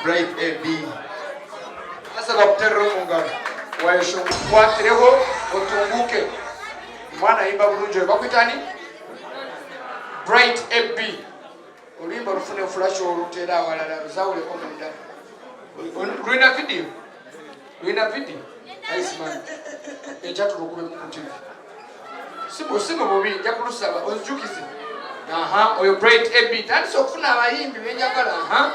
Bright AB. Sasa bakutero mungano. Waisho kwatireho otunguke. Mwana imba bulunjo bakwitani Bright AB. Olimba rufune flash olutera awalala zawule komenda. Ruina video. Ruina video. Nice man. Ejatu lokube mu TV. Simu mubi jakulusaba ozukize. Aha, oyo Bright AB. Tandise okufuna abayimbi benjagala. Aha.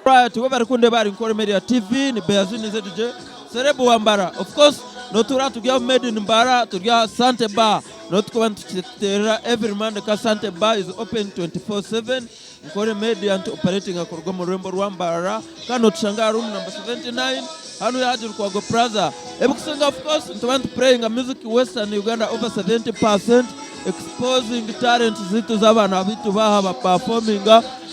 Right, we bari kunde bari NKORE MEDIA TV ni Beazini ZJ Serebu wa Mbarara. Of course, no tura tugia made in Mbarara, tugia Sante Bar. Not going to every Monday ka Sante Bar is open 24/7. NKORE MEDIA and operating a Kurgomo Rembo wa Mbarara. Kano tushanga room number 79. Hanu ya hajuru kwa Go Plaza. Ebukusenga of course, into want playing a music Western Uganda over 70%. Exposing talent zitu zaba na vitu baha performing.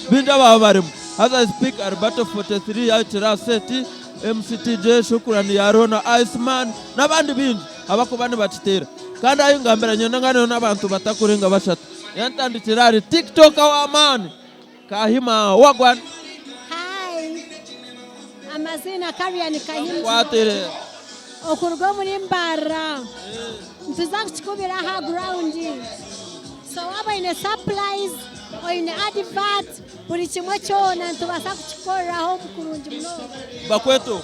Binda baha barimu. As I speak, Arbato 43 Aitira Seti, MCTJ, Shukurani Yarona, Iceman, Nabandi Binj, Abakubani Batitera. Kanda Yungambera, Yanangano Nabantu Batakuringa Bashat. Yantandi Tirari, TikTok our man. Kahima Wagwan. Hi. Amazina Kariani Kahima. Watere. Okurgomu Mbarara. Ntuzak chikubira ha ground. So aba in a supplies or in advert. Buri kimwe cyona ntubasa kuchikoraho mukurungi muno bakweto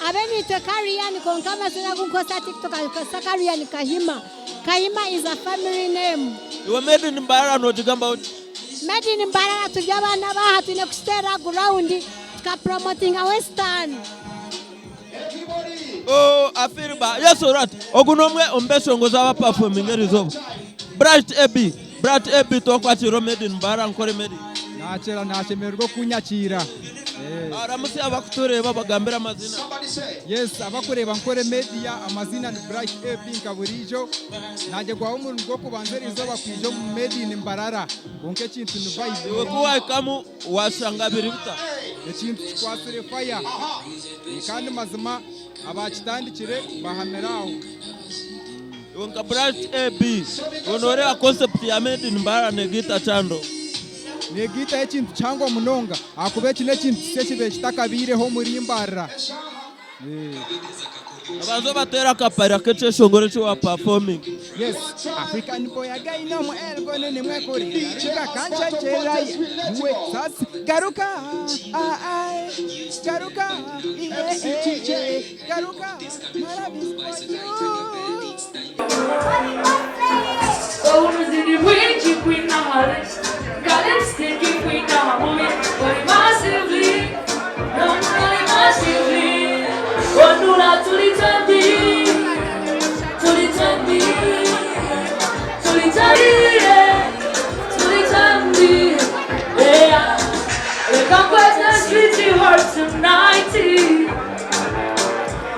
abenitwe Kariani konkama sina kunkosa TikTok alikosa Kariani Kahima. Kahima is a family name. You were made in Mbarara no jigamba made in Mbarara tujabana baha tune kustera ground ka promoting a Western. Oh afirba yes alright ogunomwe ombesongoza aba performing resolve Bright AB to kwatiro made in Mbarara NKORE MEDIA Nachera nashemerwa kunyakira. Aramusi abakutureba bagambira amazina. Yes, abakureba NKORE MEDIA amazina ni Bright AB Nkaburijo. Naje kwa umuntu ngo kubanzerizo bakwijo made in Mbarara. Bonke kintu ni vibe. Wewe kuwa kamu washangabira bita. Ekintu kwasire fire. Kandi mazima abakitandikire bahameraho. Wonka Bright AB. Onorea concept ya made in Mbarara negita chando. Negita ekintu cyangwa munonga akube kine kintu sekibe kitakabireho muri Mbarara. Abazo batera kapara keche shongore cyo performing. Yes, African boy again no mo elgo ne mwe kore. Chika kancha cherai. Mwe sas garuka. Garuka. Garuka. Oh, the way you queen now. Let's take it with our moment, but massively, not really massively. One do not to return me, to return me, to return me. Yeah, the complex streets you heard tonight.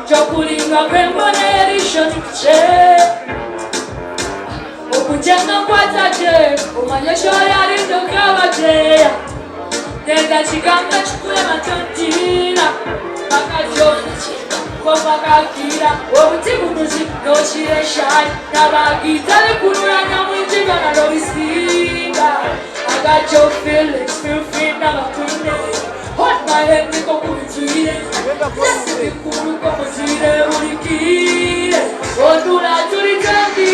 Chocolate, a premonition, Okujenga kwataje umanyesho yari ndokabaje Nenda chikanga chikule matontina Makajona kwa makakira Wabutibunuzi nochire shai Nabagitale kunura nyamwijinga na lobisinga I got your feelings, feel free nabakwine Hold my head niko kubitire Nasi mikuru kopotire urikire Ondula turitambi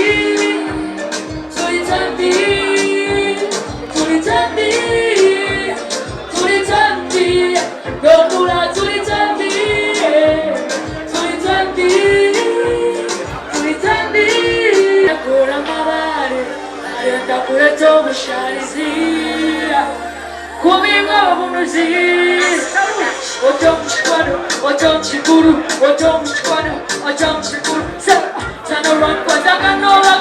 Sana run kwa taka no la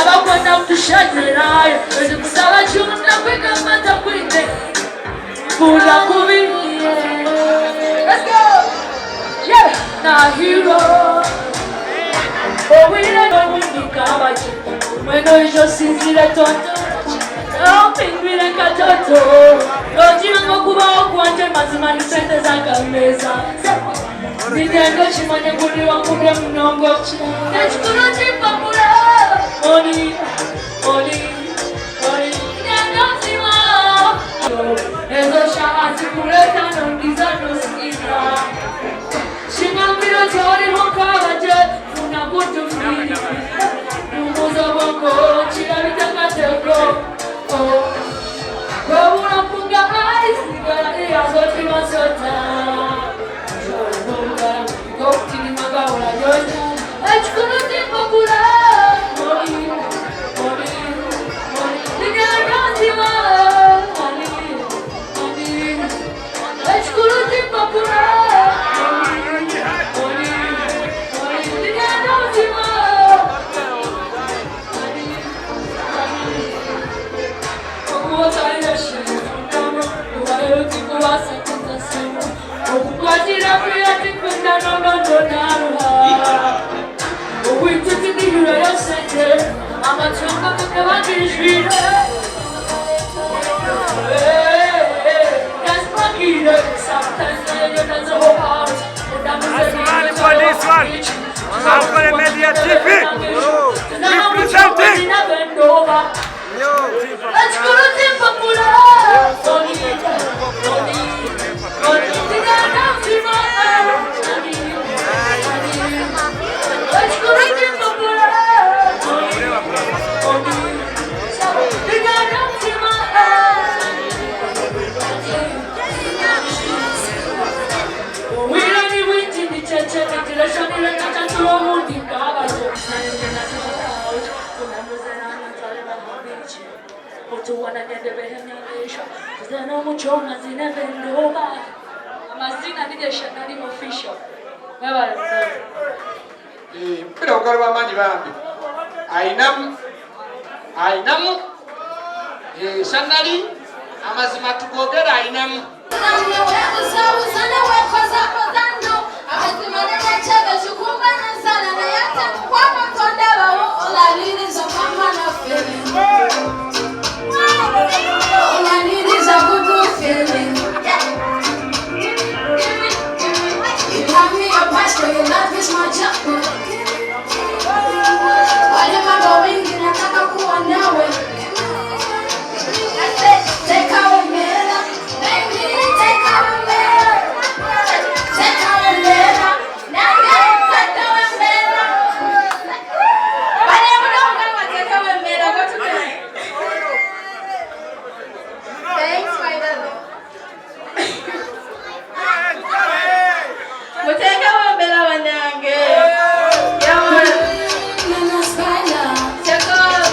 abakwenda kutushagira kusaba chumna kweka mata kwinde Pula kubi. Let's go. Yeah, na hero. Oh, we don't know when you come back. When you just see the toto. Oh, pingwi na katoto. Lojima ngokuba okwanje mazima nisente zakameza. Nitendo chimanye kuli wangu ya mnongo. Nechukuro chipapura. Oni, oni, oni. Nitendo chima. Ezo shahati kuleta nongiza nusikira. Shingambiro chori mokawaje. Unakutu fili. Numuza wako. Chila vitakateko. Go unapunga eyes. Nigara iya zoti masota. Go tini maga ula jota. Echukuru timpo kula. Mori, mori, mori. Nigara tima. Mori, mori. Echukuru timpo kula. Mori, mori. Nigara tima. Mori, mori. Okuota yeshe. Uwayo tiku wasa kutasema. Okukwatira kuya tipenda nono naruha. Okuititi nihura yosente. Amachonga kukabakishire. That's Makire. Sometimes I don't know how. That's money for this one. Ankole Media TV. Representing. Let's go to Timpa Pula. Tony, Tony, Tony. Let's go to Timpa Pula. Tony, Tony. We don't even win in the church. The shop is not to a multi car. Tuwana nende behenyesha Zena muchona zine bendoba Amazina nide shanari official Wewa mpira ukalwa manyi bambi ainamu shanari amazima tukogera ainamu all I need is a good feeling. You have me a pastor, your love is my jackpot. Why am I going in a kakakuwa nawe? Take our mela, baby, take our mela. Take our mela, now take our mela. Why am I going to take our mela? Go to bed. Thanks, my brother. Muteka wa bela wanyange. Yawa. Nana spina. Jacob.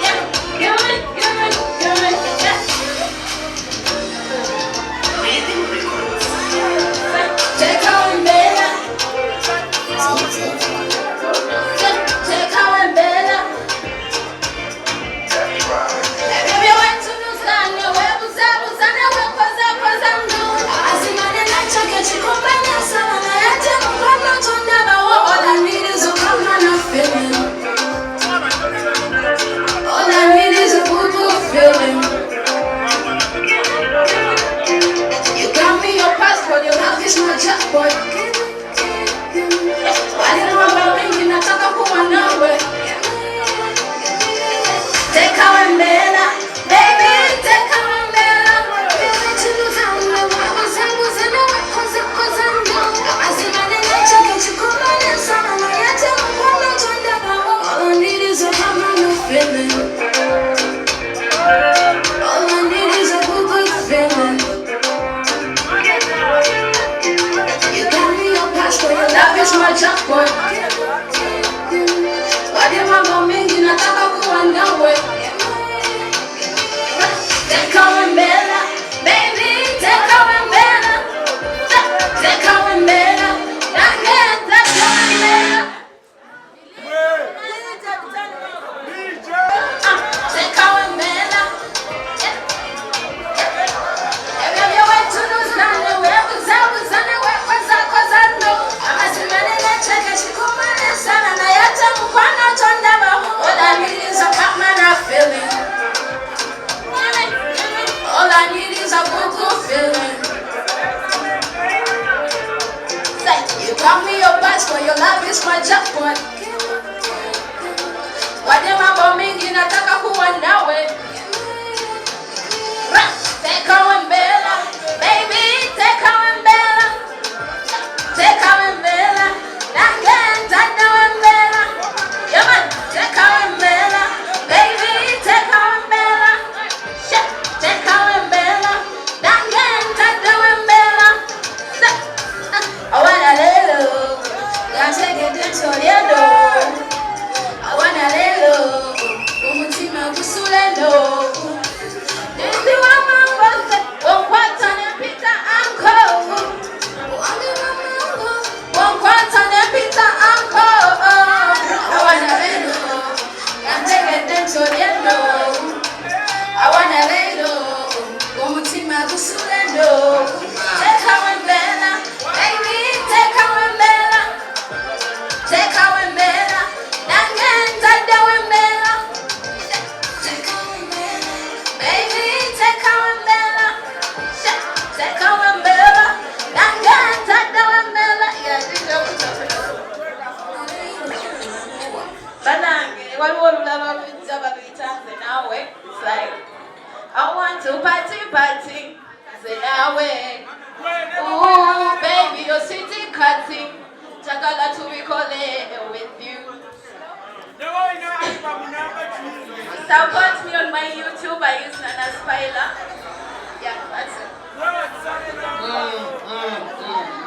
Yeah. Give it. Yeah. Take our bela. Take our bela. All I need is a good feeling. You got me your passport, your love is my jackpot. Why did I remember thinking I talk about nawe? Take our mela, baby, take our mela. All I need is a feeling. All I need is a good feeling. You got me your passport, your love is my jackpot. Why did my mom make you not talk about nawe? Take our mela, baby, take our mela. Take our mela, take our mela. for your love is my jackpot. Wanyama bomingi nataka kuwa nawe. Take our umbrella, baby, take our umbrella. Take our umbrella, again, take our umbrella. Yeah man, take our umbrella, baby, take our umbrella. Take our umbrella, again, take our umbrella. I wanna lay low, I'm taking this on your door. I wanna lay low, umutima kusulendo. This is what my birthday, one quarter and pizza Ankole. One quarter and pizza Ankole. I wanna lay low, I'm taking this on your door. I wanna lay low, umutima kusulendo. Take our umbrella, baby, take our umbrella. Take our umbrella, again, take our umbrella. Take our umbrella, baby, take our umbrella. Take our umbrella, again, take our umbrella. Yeah, this is what it's like, I want to party. Say now way. Ooh, baby, your city cutting. Chakala to be calling with you. Support me on my YouTube. I use Nana Spiler. Yeah, that's it.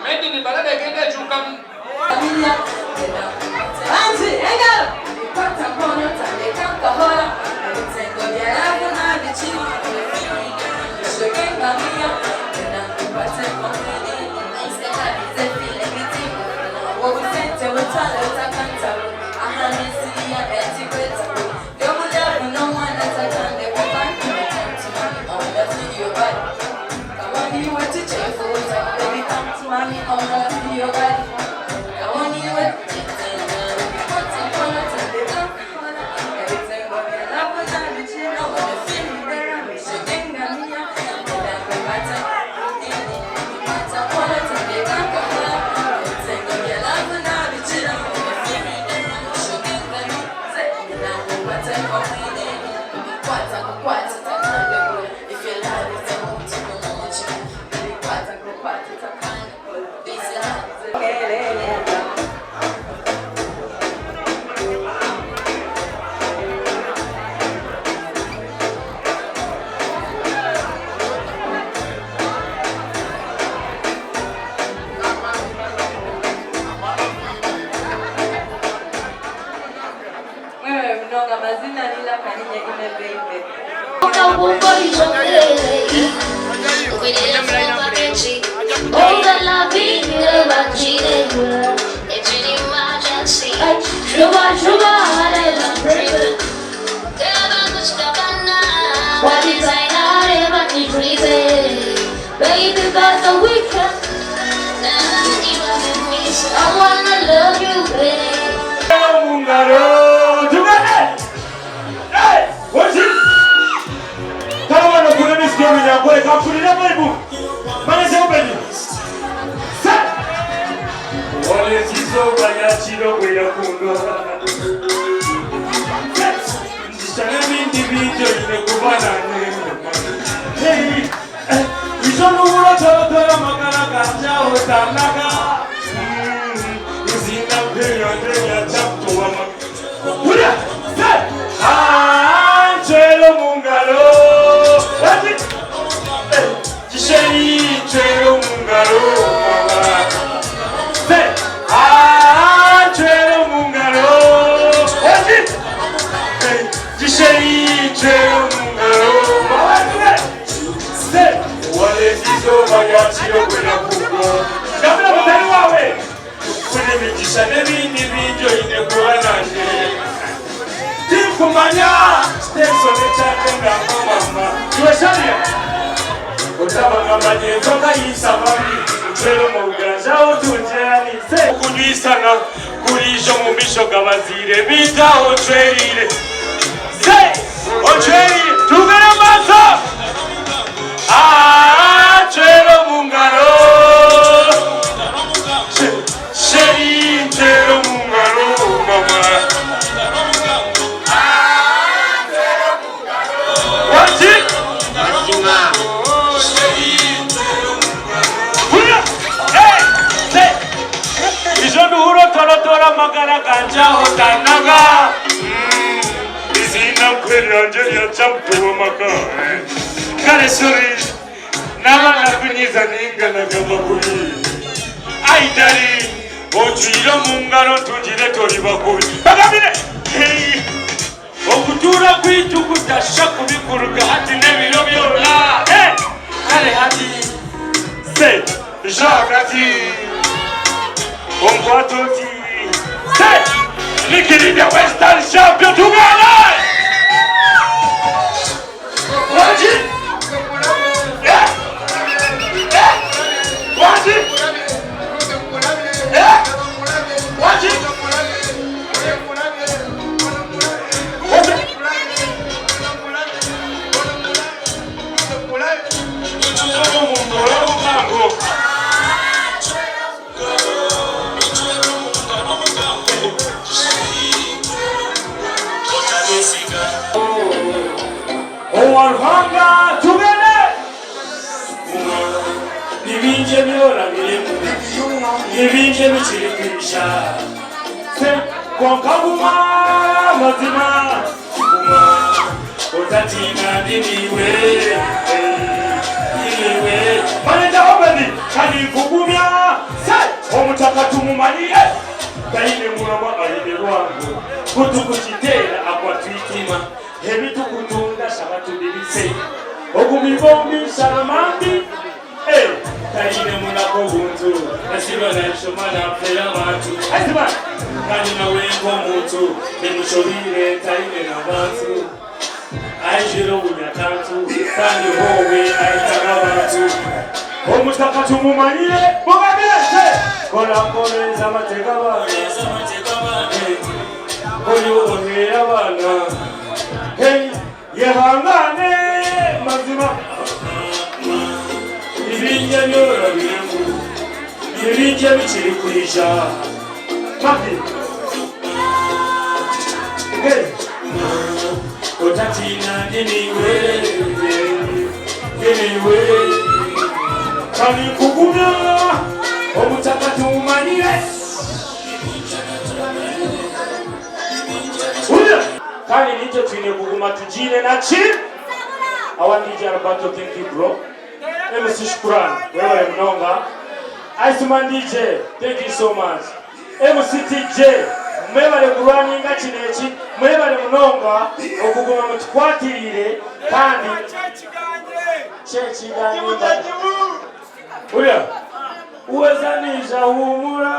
Made in Mbarara kende chukam. Kale suri nama nakunyiza ningana gabakuri Aidari Ojuiro mungano tujire tori bakuri Bagabire Okutura kwitu kudasha kubikuruga hati nebiro byona Kale hati Se Jagati Onkwatoti Se Nikirida Western Champion Uganda Waji Waji Waji Owarhanga tugene Nibinje byora biremu Nibinje bikirikisha Se kwankaguma mazima Otatina diniwe Diniwe Manenda obedi Kani kugumya Se Omutakatu mumaniye Kaine murama aide rwango Kutukutitera akwatwitima Hebitu kutunda shabatu bilise Ogumibombi sharamandi Kaine munako buntu Nasiba na ishomana pera watu Aizima Kanina wengo mutu Nemushobire kaine na watu Aijiro unyatatu Kandi howe aitara watu Omutakatu mumanyire Bogabese Kola kole za matega wana Koyo onera wana Hey, yehangane mazima Ibinje byora biremu Ibinje bikiri kwisha Mati Hey Otatina anyway Kani kugumya Omutakatu umanire Kani nicho twine kuguma tujine na chi Awandije Alberto, thank you bro. MC Shukran, wewe mnonga. Iceman DJ, thank you so much. MC TJ, mwebale kurwani nga chinechi, mwebale mnonga okuguma mutukwatirire kandi chechi ganye Uya uwezanisha humura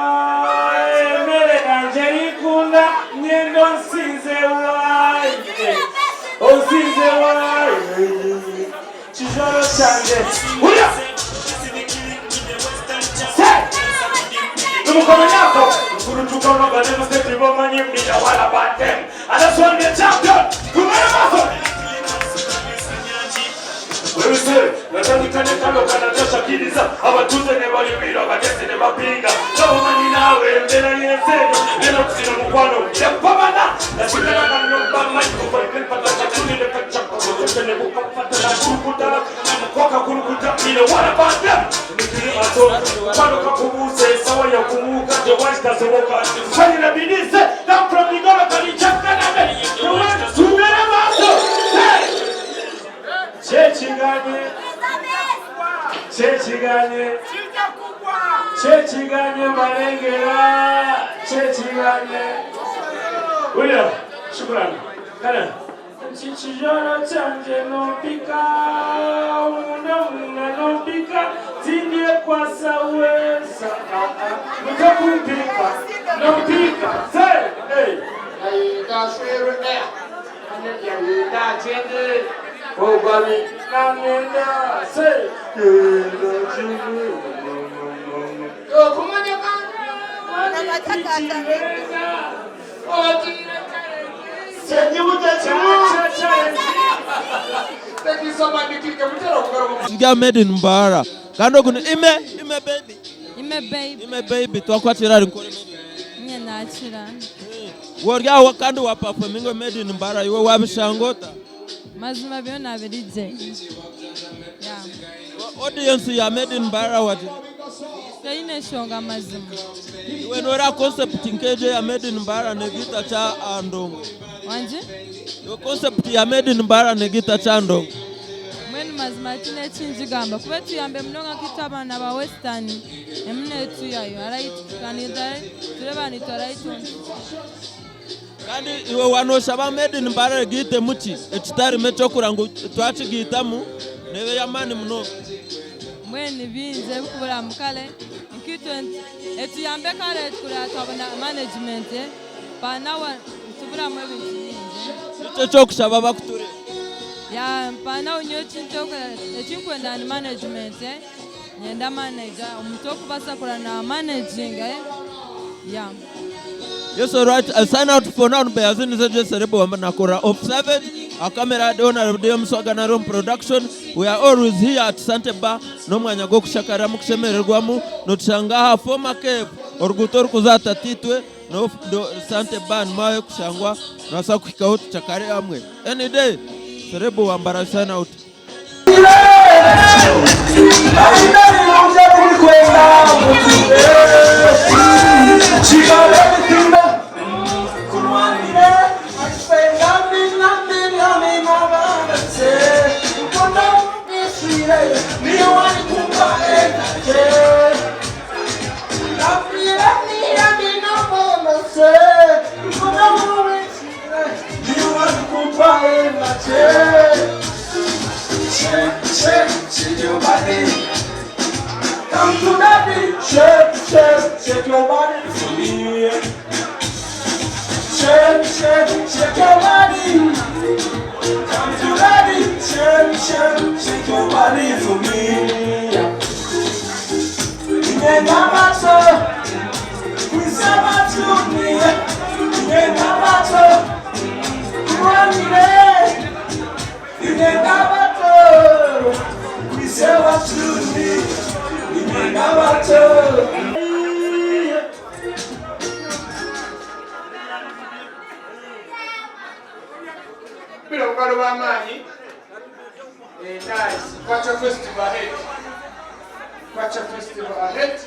emere kanje ikunda nyendo nsinze wae Osinze wae Chijoro chanje Uya Numukome yako Mkuru tukano gademu setribo manyi mnija wala batem Adaswan the champion Kumere maso Wewe se Natani kane kano kanajosha kiliza Abatuze ne wali miro Bagesi ne mapinga Chabo mani nawe Mbena yesejo Neno kusina mkwano Yepamana Nashikana kanumba Maji kufai Pata chakuni ne kachako Kene bukapata na kurukuta Mkoka kurukuta Mine wala batem Nikiri ato Pano kakubuse Sawa ya kumuka Jawajta sewoka Fani na bidise Na from Nigoro Kalichaka na me Tumere maso Chechiganye marengera Chechiganye Uya Shukran Kana Chichijoro chanje no pika Una no pika Tindie kwa sawesa Mutakumpika No pika Say Hey Aida shwere ea Aida jende Ogami Namenda Say Aida jende Kumanya Nga made in Mbarara. Kando kuna ime baby. Ime baby. Twakwatira Ankole media. Nye nachira. Worya wakando wa performing made in Mbarara. Iwe wabishangota. Mazima byona abirije. Yeah. Audience ya made in Mbarara wati. Kaine shonga mazima. Iwe nora concept nkeje ya made in Mbarara negita cha andongo. Wanje? Yo concept ya made in Mbarara negita cha andongo. Mwen mazima tine chinjigamba kuba tuyambe mnonga kitaba na ba Western emne tuyayo alright kanidai tulebani alright kandi iwe wanosha ba made in Mbarara gite muchi ekitari mecho kurango twachigitamu nebe yamani muno mweni binze bukubura mukale nkitwe etuyambe kale tukura twabona management banawa tubura mu bintu binze cyo kushaba bakuture ya pana unyo chintoka echikwenda ni management nyenda manager umutoko basakura na managing yeah. Yes, all right. I'll sign out for now. Beazini zeje serebo wamba nakora observed. Our camera donor of DM Swaganarum production. We are always here at Sante Bar. No mwanya go kushakara muksemererwamu. No tushangaha former cave. Orgutor kuzata titwe. No Sante Bar nmayo kushangwa. Nasa kukika chakare amwe. Any day. Serebo wambara sign out. She got everything that could want me there. I spend nothing, nothing about it. Say, you don't know this sweet. Me want to come back and love me, no more. Say, you don't know this sweet. Me want to come back and shake your body. Come to daddy, shake your body for me. Shake your body. Come to daddy, shake your body for me. Inengabato, kwisabato ni. Inengabato, kuamile. Inengabato, kwisabato ni. Bila ukalo wa amani. Nice. Kwacha festival ahead. Kwacha festival ahead.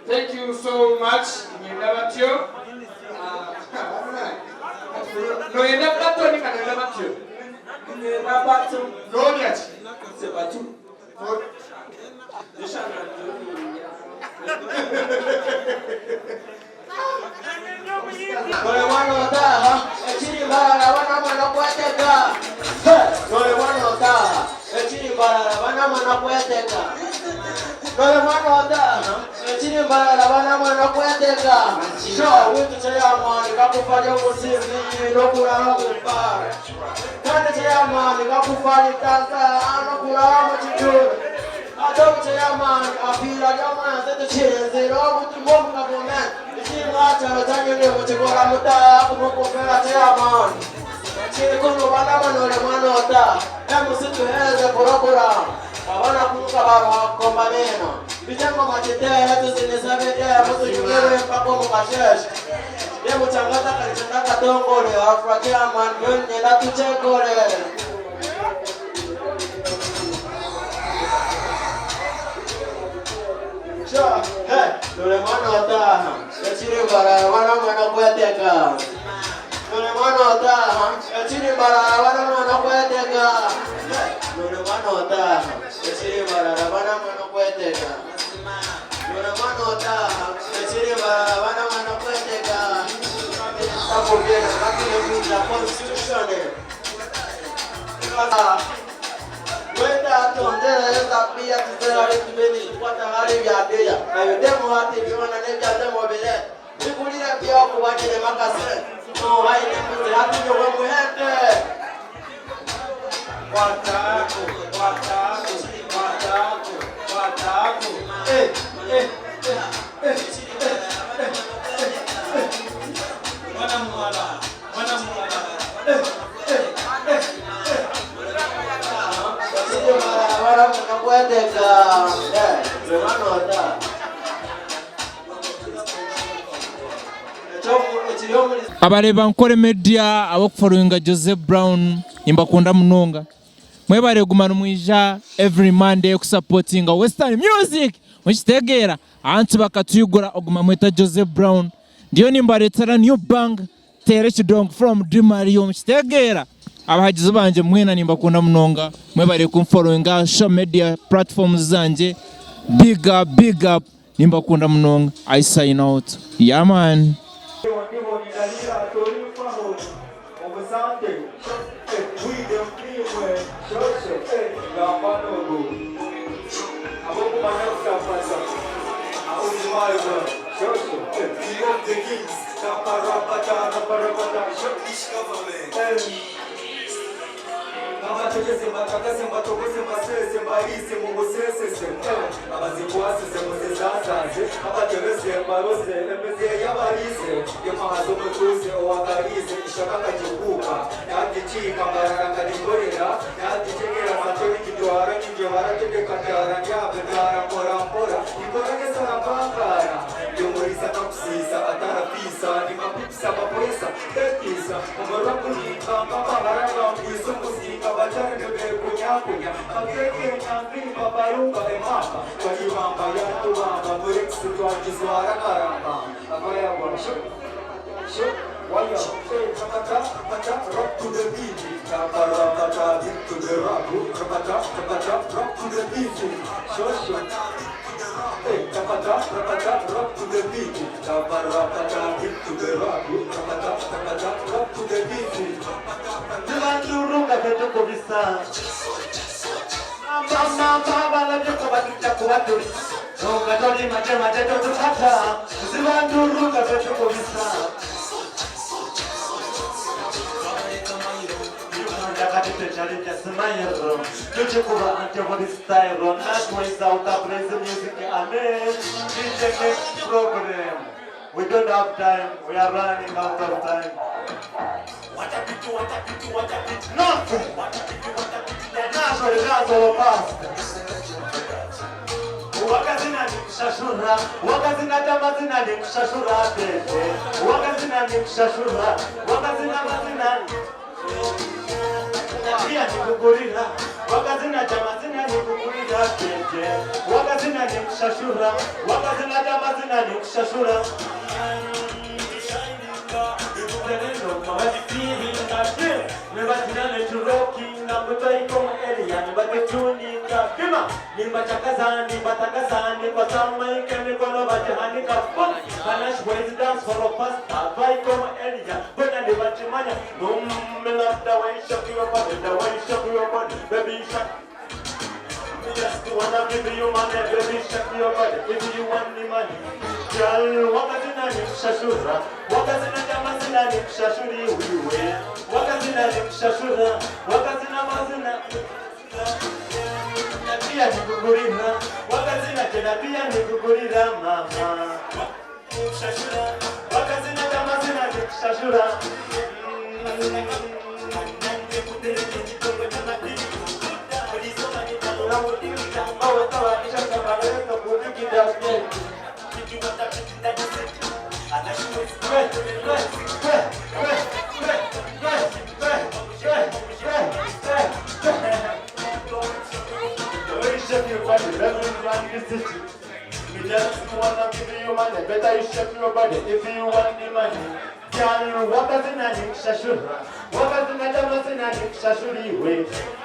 Thank you so much. Nyendabatyo. No yendabatyo ni kana yendabatyo. Yendabatyo. No nyati. Sebatu. Dole mwana wataha, echini Mbarara wana mwana kueteka. Dole mwana wataha, echini Mbarara wana mwana kueteka. Dole mwana wataha, echini Mbarara wana mwana kueteka. Sho, witu chaya mwana kakufanya usizi, nokura kumbara. Kande chaya mwana kakufanya tasa, nokura mchituru. Adobe chaya mwana, apila jamana zetu chenzi, robuti mwomu na kumen. Chimwacha tanyele muchikora muta kumukopera chairman chikono bana manole mwanota emusitu heze korokora abana kunuka baro kombaneno bijango machitea tuzinisabedea mutu yungere mpako mukashesh demu changata kalichangaka tongole afra chairman yonye na tuchekore sure hey dole mwanota echiri Mbarara wana mwana kueteka. Dole mwana otaha, echiri Mbarara wana mwana kueteka. Dole mwana otaha, echiri Mbarara wana mwana kueteka. Dole mwana otaha, echiri Mbarara wana mwana kueteka. Hapo bien, lakini la constitution. Wenda tondera eza pia tuzali tubeni kwa hali ya dia. Na yodemo hati biona nenda demo bele. Nikulira pia kubajile makase. No haine mzee hati ndio muhende. Watako. Wana mwala. abareba Ankole Media abokufollowinga Joseph Brown imbakunda munonga mwebare gumana mwija every Monday kusupportinga Western music muchitegera anti bakatuyugura oguma mweta Joseph Brown ndiyo nimbaretera new bang tere chidong from Dimario muchitegera abahagizi banje mwena nimbakunda munonga mwebare kumfollowinga social media platforms zanje. Big up nimbakunda munonga. I sign out. Yeah man. We don't have time. We are running out of time. Nothing. That's all past. Wakazina ni kushashura, wakazina tamazina ni kushashura tete, wakazina ni kushashura, wakazina mazina pia ni kugurira, wakazina tamazina ni kugurira tete, wakazina ni kushashura, wakazina tamazina ni kushashura. Just wanna give you money, baby, shake your body, if you want the money. Girl, wakazina ni kushashura, wakazina tamazina ni kushashuri wiwe, wakazina ni kushashura, wakazina mazina na pia ni kugurira, wakazina tena pia ni kugurira mama. Kushashura, wakazina tamazina ni kushashura. Just wanna give you money, better you shake your body if you want the money. Girl, wakazina ni kushashura, wakazina tamazina ni kushashuri we.